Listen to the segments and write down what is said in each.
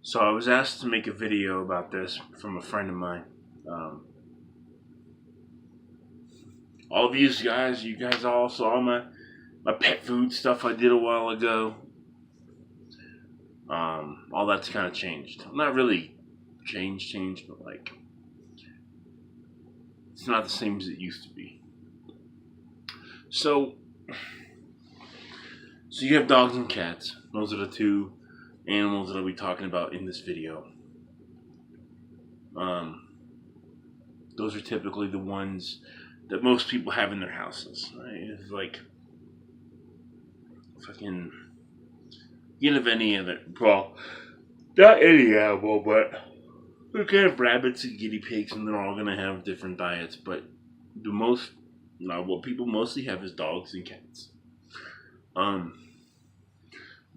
So I was asked to make a video about this from a friend of mine. Um, all of you guys all saw my pet food stuff I did a while ago. All that's kind of changed. Not really changed, but like it's not the same as it used to be. So, so you have dogs and cats. Those are the two animals that I'll be talking about in this video. Um, those are typically the ones that most people have in their houses. Right? It's like fucking you have any other, well, not any animal, but we can have rabbits and guinea pigs, and they're all gonna have different diets. But the most, what people mostly have is dogs and cats. Um,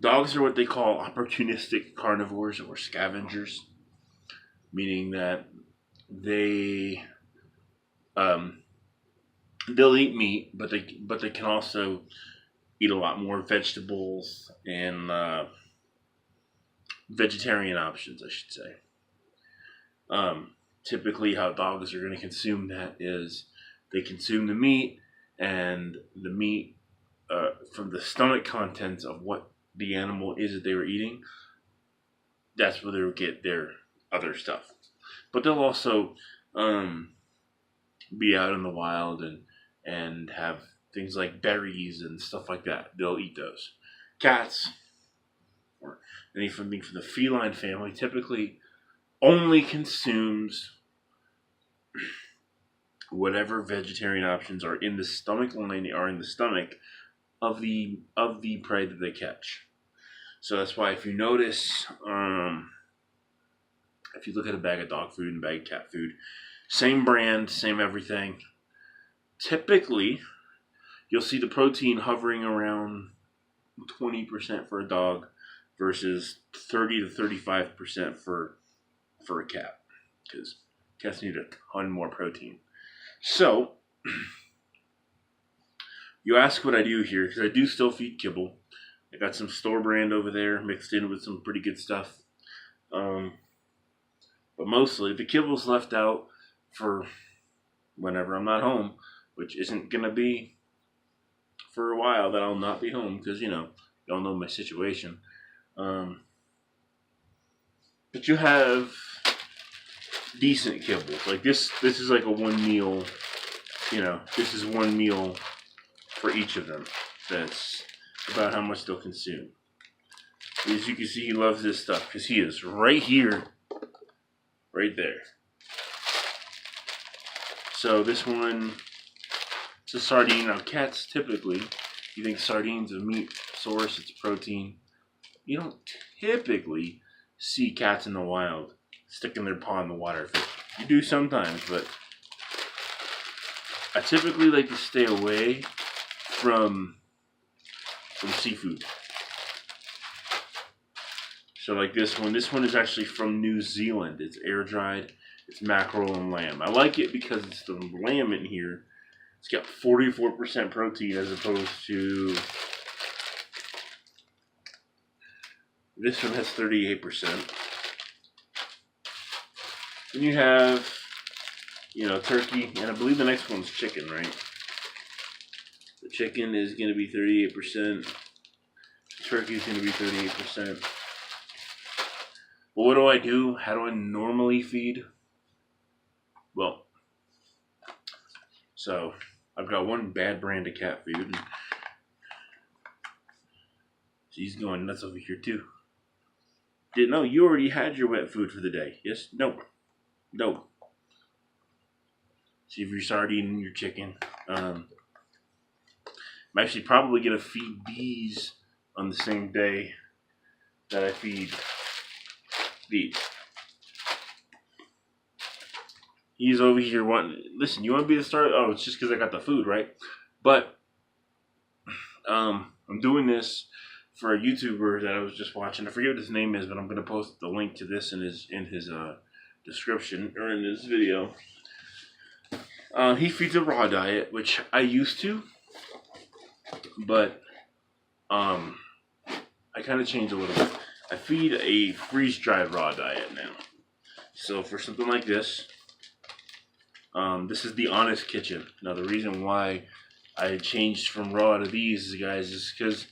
Dogs are what they call opportunistic carnivores or scavengers, meaning that they um, they'll eat meat, but they can also eat a lot more vegetables and vegetarian options, I should say. Typically, how dogs are going to consume that is they consume the meat, and the meat from the stomach contents of what the animal is that they were eating. That's where they'll get their other stuff. But they'll also be out in the wild and have things like berries and stuff like that. They'll eat those. Cats or anything from the feline family typically only consumes whatever vegetarian options are in the stomach lining are in the stomach of the prey that they catch. So that's why if you notice, if you look at a bag of dog food and a bag of cat food, same brand, same everything. Typically, you'll see the protein hovering around 20% for a dog versus 30 to 35% for a cat, because cats need a ton more protein. So, you ask what I do here, because I do still feed kibble. I got some store brand over there mixed in with some pretty good stuff. But mostly, the kibble's left out for whenever I'm not home, which isn't going to be for a while that I'll not be home, because, y'all know my situation. But you have decent kibbles. Like this is like a one meal, this is one meal for each of them. That's about how much they'll consume. As you can see, he loves this stuff because he is right here, right there. So this one, it's a sardine. Now cats typically, you think sardines a meat source, it's protein. You don't typically see cats in the wild sticking their paw in the water. You do sometimes, but I typically like to stay away from seafood. So like this one is actually from New Zealand. It's air dried. It's mackerel and lamb. I like it because it's the lamb in here. It's got 44% protein as opposed to this one has 38%. Then you have, turkey, and I believe the next one's chicken, right? The chicken is going to be 38%. Turkey is going to be 38%. But what do I do? How do I normally feed? Well, so I've got one bad brand of cat food. She's going nuts over here too. Didn't know you already had your wet food for the day. Yes? No. See if you're sardine and your chicken. I'm actually probably gonna feed these on the same day that I feed these. He's over here wanting. Listen, you want to be the star? Oh, it's just because I got the food, right? But I'm doing this for a YouTuber that I was just watching. I forget what his name is, but I'm gonna post the link to this in his description or in this video. He feeds a raw diet, which I used to, but I kind of changed a little bit. I feed a freeze-dried raw diet now. So for something like this, this is the Honest Kitchen. Now the reason why I changed from raw to these guys is because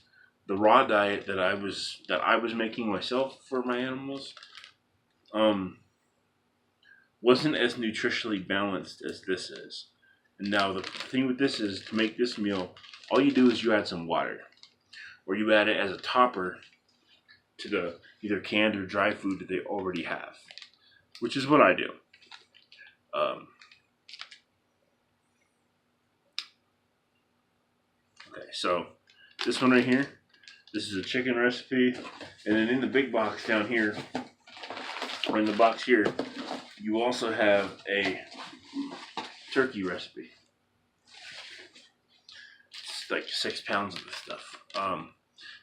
the raw diet that I was making myself for my animals, wasn't as nutritionally balanced as this is. And now the thing with this is, to make this meal, all you do is you add some water, or you add it as a topper to the either canned or dry food that they already have, which is what I do. Okay, so this one right here, this is a chicken recipe, and then in the big box down here, or in the box here, you also have a turkey recipe. It's like 6 pounds of this stuff.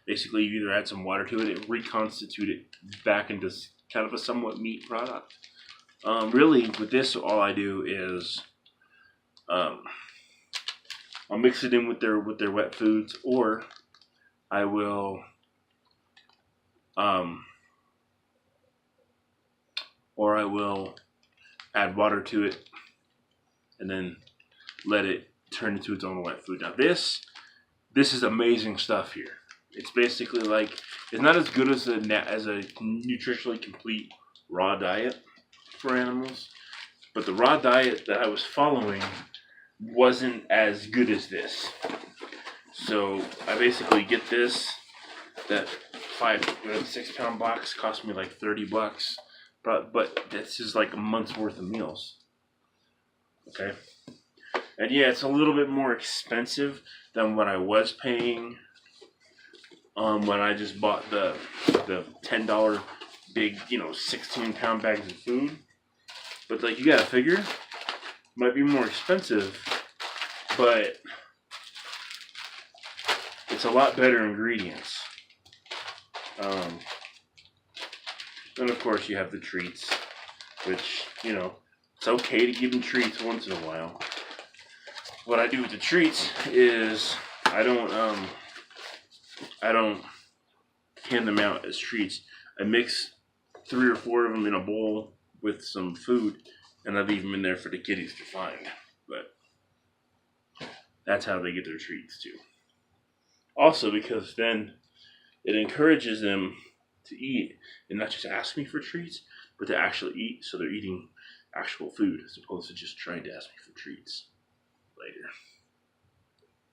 Basically, you either add some water to it, it reconstitute it back into kind of a somewhat meat product. Really, with this, all I do is I'll mix it in with their wet foods, or I will add water to it and then let it turn into its own wet food. Now this is amazing stuff here. It's basically like, it's not as good as a nutritionally complete raw diet for animals, but the raw diet that I was following wasn't as good as this. So I basically get this, that 6 pound box cost me like $30, but this is like a month's worth of meals. Okay, and yeah, it's a little bit more expensive than what I was paying when I just bought the $10 big, 16 pound bags of food. But like, you gotta figure, it might be more expensive, but it's a lot better ingredients. Then of course you have the treats, which, it's okay to give them treats once in a while. What I do with the treats is I don't hand them out as treats. I mix 3 or 4 of them in a bowl with some food, and I leave them in there for the kitties to find. But that's how they get their treats too. Also, because then it encourages them to eat and not just ask me for treats, but to actually eat. So they're eating actual food as opposed to just trying to ask me for treats later.